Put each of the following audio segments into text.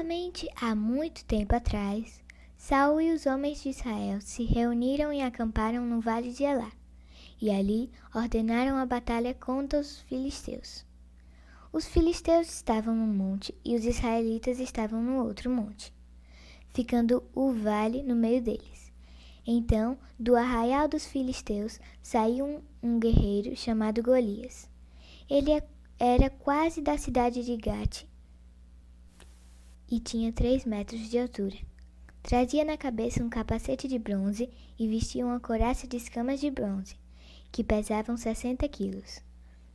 Antigamente, há muito tempo atrás, Saul e os homens de Israel se reuniram e acamparam no vale de Elá, e ali ordenaram a batalha contra os filisteus. Os filisteus estavam num monte e os israelitas estavam no outro monte, ficando o vale no meio deles. Então, do arraial dos filisteus saiu um guerreiro chamado Golias. Ele era quase da cidade de Gate e tinha 3 metros de altura. Trazia na cabeça um capacete de bronze e vestia uma couraça de escamas de bronze, que pesavam 60 quilos.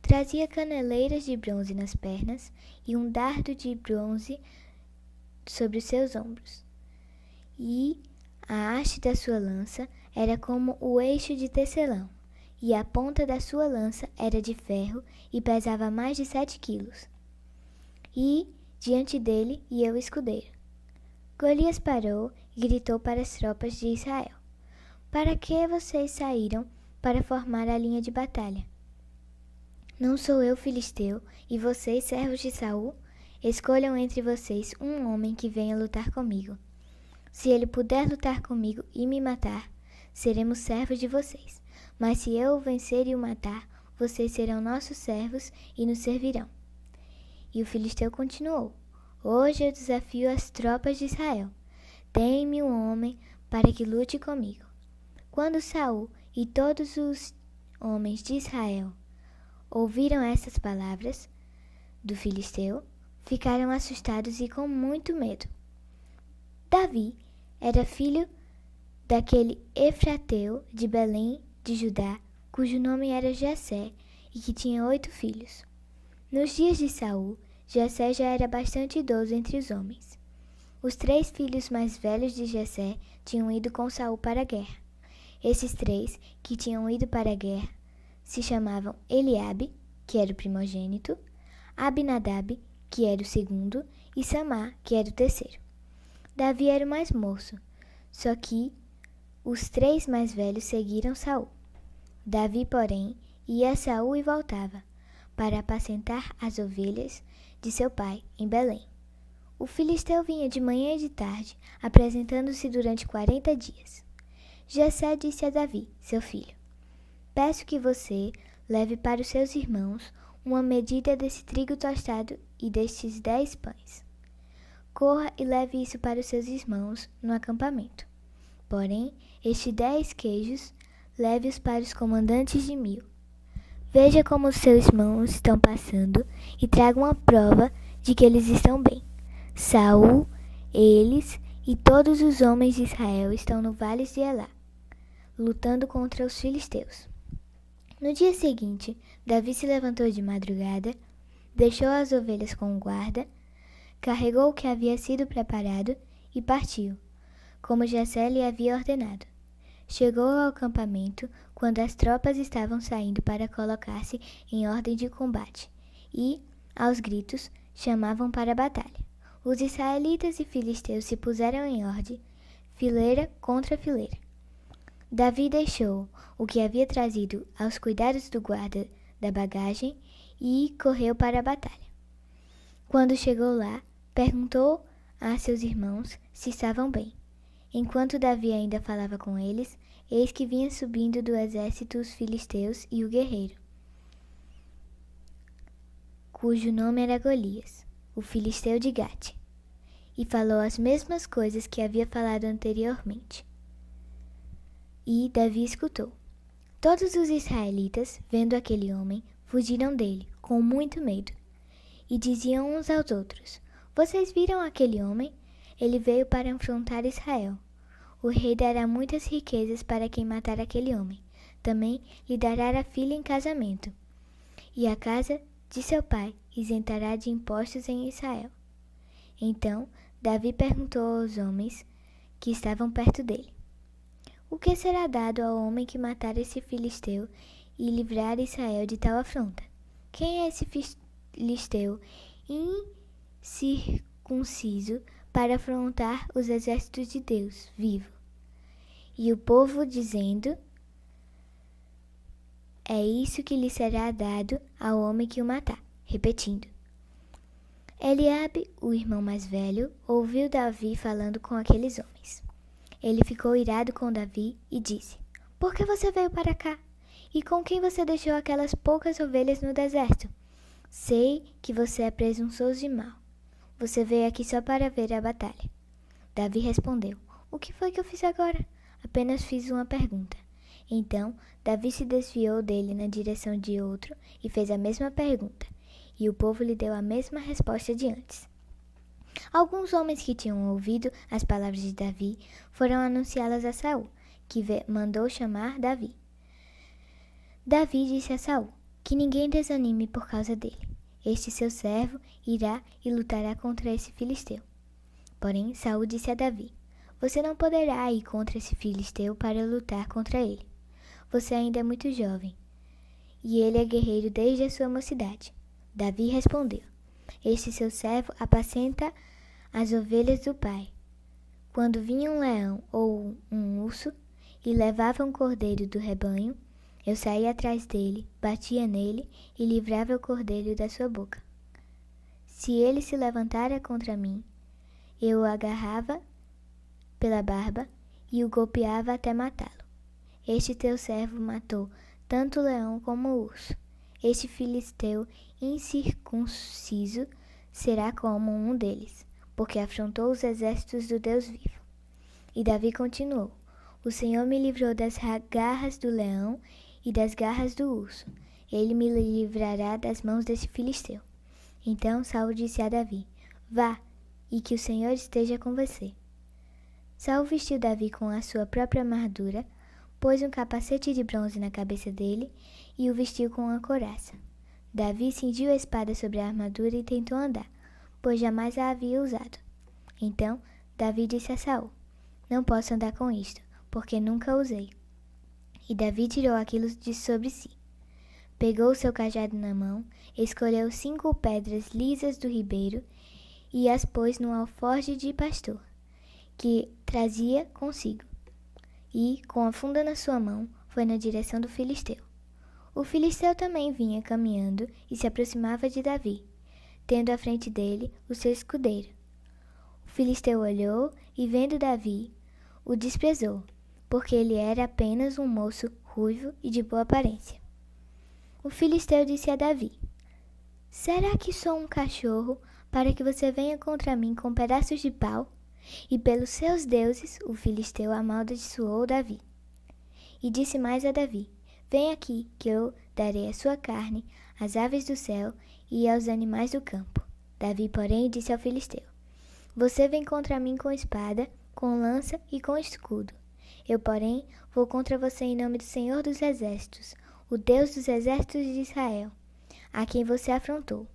Trazia caneleiras de bronze nas pernas e um dardo de bronze sobre os seus ombros. E a haste da sua lança era como o eixo de tecelão, e a ponta da sua lança era de ferro e pesava mais de 7 quilos. E diante dele ia o escudeiro. Golias parou e gritou para as tropas de Israel: "Para que vocês saíram para formar a linha de batalha? Não sou eu filisteu, e vocês, servos de Saul? Escolham entre vocês um homem que venha lutar comigo. Se ele puder lutar comigo e me matar, seremos servos de vocês. Mas se eu o vencer e o matar, vocês serão nossos servos e nos servirão." E o filisteu continuou: "Hoje eu desafio as tropas de Israel. Deem-me um homem para que lute comigo." Quando Saul e todos os homens de Israel ouviram essas palavras do filisteu, ficaram assustados e com muito medo. Davi era filho daquele Efrateu de Belém de Judá, cujo nome era Jessé, e que tinha 8 filhos. Nos dias de Saul, Jessé já era bastante idoso entre os homens. Os 3 filhos mais velhos de Jessé tinham ido com Saul para a guerra. Esses 3 que tinham ido para a guerra se chamavam Eliabe, que era o primogênito, Abinadab, que era o segundo, e Samá, que era o terceiro. Davi era o mais moço, só que os 3 mais velhos seguiram Saul. Davi, porém, ia a Saul e voltava, para apacentar as ovelhas de seu pai em Belém. O filisteu vinha de manhã e de tarde, apresentando-se durante 40 dias. Jessé disse a Davi, seu filho: "Peço que você leve para os seus irmãos uma medida desse trigo tostado e destes 10 pães. Corra e leve isso para os seus irmãos no acampamento. Porém, estes 10 queijos, leve-os para os comandantes de 1000. Veja como os seus irmãos estão passando e traga uma prova de que eles estão bem. Saul, eles e todos os homens de Israel estão no vale de Elá, lutando contra os filisteus." No dia seguinte, Davi se levantou de madrugada, deixou as ovelhas com o guarda, carregou o que havia sido preparado e partiu, como Jessé lhe havia ordenado. Chegou ao acampamento quando as tropas estavam saindo para colocar-se em ordem de combate e, aos gritos, chamavam para a batalha. Os israelitas e filisteus se puseram em ordem, fileira contra fileira. Davi deixou o que havia trazido aos cuidados do guarda da bagagem e correu para a batalha. Quando chegou lá, perguntou a seus irmãos se estavam bem. Enquanto Davi ainda falava com eles, eis que vinha subindo do exército os filisteus e o guerreiro, cujo nome era Golias, o filisteu de Gate, e falou as mesmas coisas que havia falado anteriormente. E Davi escutou. Todos os israelitas, vendo aquele homem, fugiram dele, com muito medo, e diziam uns aos outros: "Vocês viram aquele homem? Ele veio para afrontar Israel. O rei dará muitas riquezas para quem matar aquele homem. Também lhe dará a filha em casamento. E a casa de seu pai isentará de impostos em Israel." Então Davi perguntou aos homens que estavam perto dele: "O que será dado ao homem que matar esse filisteu e livrar Israel de tal afronta? Quem é esse filisteu incircunciso para afrontar os exércitos de Deus vivo?" E o povo dizendo: "É isso que lhe será dado ao homem que o matar." Repetindo: Eliabe, o irmão mais velho, ouviu Davi falando com aqueles homens. Ele ficou irado com Davi e disse: Por que você veio para cá? E com quem você deixou aquelas poucas ovelhas no deserto? Sei que você é presunçoso e mau. Você veio aqui só para ver a batalha. Davi respondeu: O que foi que eu fiz agora? Apenas fiz uma pergunta. Então, Davi se desviou dele na direção de outro e fez a mesma pergunta. E o povo lhe deu a mesma resposta de antes. Alguns homens que tinham ouvido as palavras de Davi foram anunciá-las a Saul, que mandou chamar Davi. Davi disse a Saul: Que ninguém desanime por causa dele. Este seu servo irá e lutará contra esse filisteu. Porém, Saul disse a Davi: Você não poderá ir contra esse filisteu para lutar contra ele. Você ainda é muito jovem, e ele é guerreiro desde a sua mocidade. Davi respondeu: Este seu servo apacenta as ovelhas do pai. Quando vinha um leão ou um urso e levava um cordeiro do rebanho, eu saía atrás dele, batia nele e livrava o cordeiro da sua boca. Se ele se levantara contra mim, eu o agarrava pela barba e o golpeava até matá-lo. Este teu servo matou tanto o leão como o urso. Este filisteu incircunciso será como um deles, porque afrontou os exércitos do Deus vivo. E Davi continuou: O Senhor me livrou das garras do leão e das garras do urso. Ele me livrará das mãos desse filisteu. Então Saul disse a Davi: Vá, e que o Senhor esteja com você. Saul vestiu Davi com a sua própria armadura, pôs um capacete de bronze na cabeça dele e o vestiu com uma couraça. Davi cingiu a espada sobre a armadura e tentou andar, pois jamais a havia usado. Então Davi disse a Saul: Não posso andar com isto, porque nunca a usei. E Davi tirou aquilo de sobre si. Pegou o seu cajado na mão, escolheu 5 pedras lisas do ribeiro e as pôs no alforje de pastor, que trazia consigo. E, com a funda na sua mão, foi na direção do filisteu. O filisteu também vinha caminhando e se aproximava de Davi, tendo à frente dele o seu escudeiro. O filisteu olhou e, vendo Davi, o desprezou, porque ele era apenas um moço ruivo e de boa aparência. O filisteu disse a Davi: Será que sou um cachorro para que você venha contra mim com pedaços de pau? E pelos seus deuses, o filisteu amaldiçoou Davi. E disse mais a Davi: Vem aqui, que eu darei a sua carne às aves do céu e aos animais do campo. Davi, porém, disse ao filisteu: Você vem contra mim com espada, com lança e com escudo. Eu, porém, vou contra você em nome do Senhor dos Exércitos, o Deus dos exércitos de Israel, a quem você afrontou.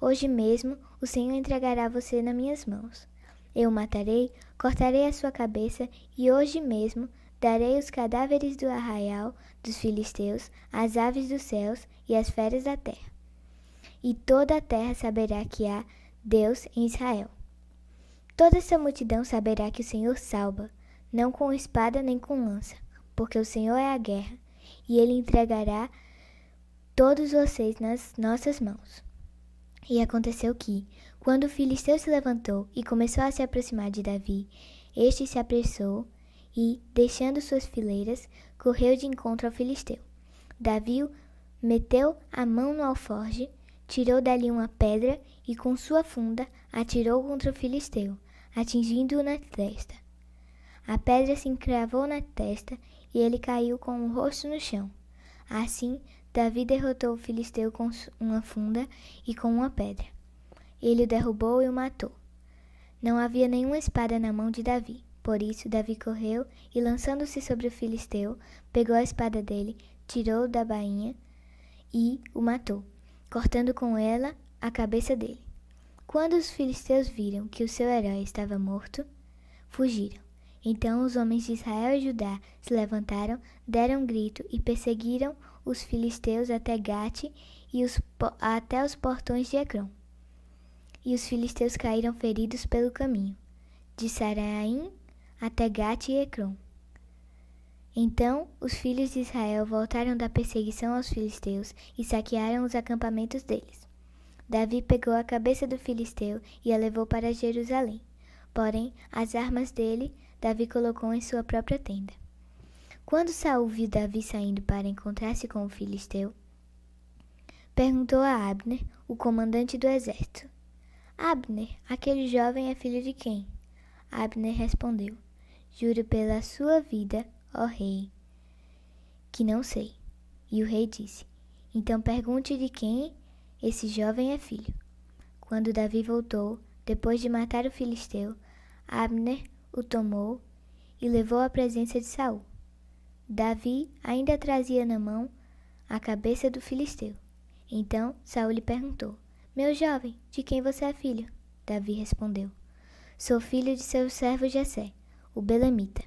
Hoje mesmo o Senhor entregará você nas minhas mãos. Eu o matarei, cortarei a sua cabeça, e hoje mesmo darei os cadáveres do arraial dos filisteus, às aves dos céus e às feras da terra. E toda a terra saberá que há Deus em Israel. Toda essa multidão saberá que o Senhor salva, não com espada nem com lança, porque o Senhor é a guerra, e ele entregará todos vocês nas nossas mãos. E aconteceu que, quando o filisteu se levantou e começou a se aproximar de Davi, este se apressou e, deixando suas fileiras, correu de encontro ao filisteu. Davi meteu a mão no alforje, tirou dali uma pedra e, com sua funda, atirou contra o filisteu, atingindo-o na testa. A pedra se encravou na testa e ele caiu com o rosto no chão. Assim, Davi derrotou o filisteu com uma funda e com uma pedra. Ele o derrubou e o matou. Não havia nenhuma espada na mão de Davi. Por isso, Davi correu e, lançando-se sobre o filisteu, pegou a espada dele, tirou da bainha e o matou, cortando com ela a cabeça dele. Quando os filisteus viram que o seu herói estava morto, fugiram. Então os homens de Israel e Judá se levantaram, deram um grito e perseguiram os filisteus até Gate e até os portões de Ecrom. E os filisteus caíram feridos pelo caminho, de Saraim até Gate e Ecrom. Então os filhos de Israel voltaram da perseguição aos filisteus e saquearam os acampamentos deles. Davi pegou a cabeça do filisteu e a levou para Jerusalém. Porém, as armas dele, Davi colocou em sua própria tenda. Quando Saul viu Davi saindo para encontrar-se com o filisteu, perguntou a Abner, o comandante do exército: Abner, aquele jovem é filho de quem? Abner respondeu: Juro pela sua vida, ó rei, que não sei. E o rei disse: Então pergunte de quem esse jovem é filho. Quando Davi voltou, depois de matar o filisteu, Abner o tomou e levou à presença de Saul. Davi ainda trazia na mão a cabeça do filisteu. Então Saul lhe perguntou: Meu jovem, de quem você é filho? Davi respondeu: Sou filho de seu servo Jessé, o belemita.